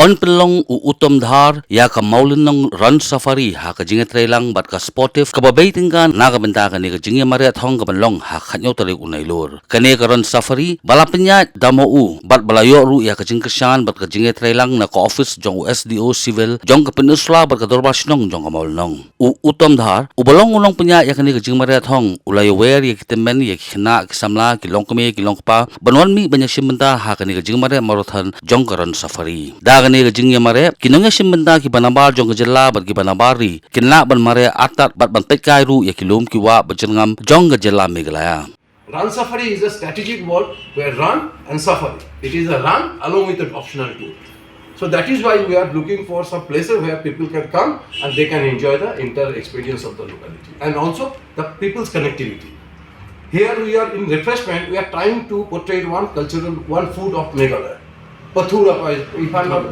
On Pynlong u Uttam Dhar ya ka Mawlynnong run safari ha ka jinge trailang bat ka sportive ka babaiting ka Naka bynta ka ni ka jinge mare thong ka Pynlong ha khanyo Tarik u Nailur kane ka run safari balapnya damo u bat balayo ru ya ka jing keshan bat ka jinge trailang na ka office jong SDO civil jong ka peninsula bat ka dorbashnong jong ka Mawlynnong u Uttam Dhar u balong ulong pnya ya ka ni ka jinge mare thong ulay wer ya kitemen ya khna kisamla kilong kame kilong pa banwan mi banya shimbenta ha ka ni ka jinge mare marathon jong ka run safari Dagane ka jingya mare kinongya shimbenta ki banabar jong ka Jylla bat ki banabari kinla ban mare atat bat ban petkai ru ya kilom kiwa bajengam jong ka Jylla Meghalaya. Run safari is a strategic word where run and safari. It is a run along with an optional tour. So that is why we are looking for some places where people can come and they can enjoy the entire experience of the locality and also the people's connectivity. Here we are in refreshment, we are trying to portray one food of Meghalaya. Pathura, if I'm not,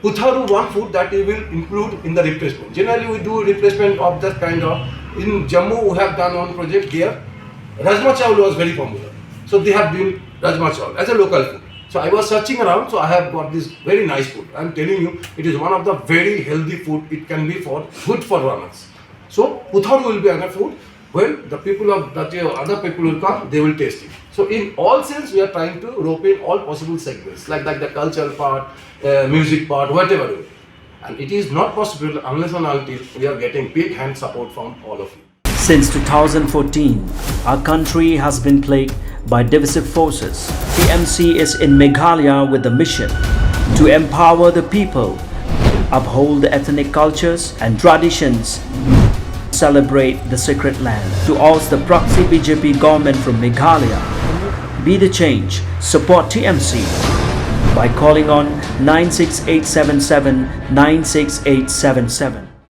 Putharu, one food that we will include in the replacement. Generally, we do replacement of that kind of. In Jammu, we have done one project here. Rajma chawal was very popular. So they have been Rajma chawal as a local food. So I was searching around, so I have got this very nice food. I'm telling you, it is one of the very healthy food. It can be good for runners. So Putharu will be another food. When the people of that other people will come, they will taste it. So in all sense, we are trying to rope in all possible segments, like the cultural part, music part, whatever. And it is not possible unless and until we are getting big hand support from all of you. Since 2014, our country has been plagued by divisive forces. TMC is in Meghalaya with the mission to empower the people, uphold the ethnic cultures and traditions, celebrate the sacred land. To oust the proxy BJP government from Meghalaya, be the change, support TMC by calling on 96877 96877.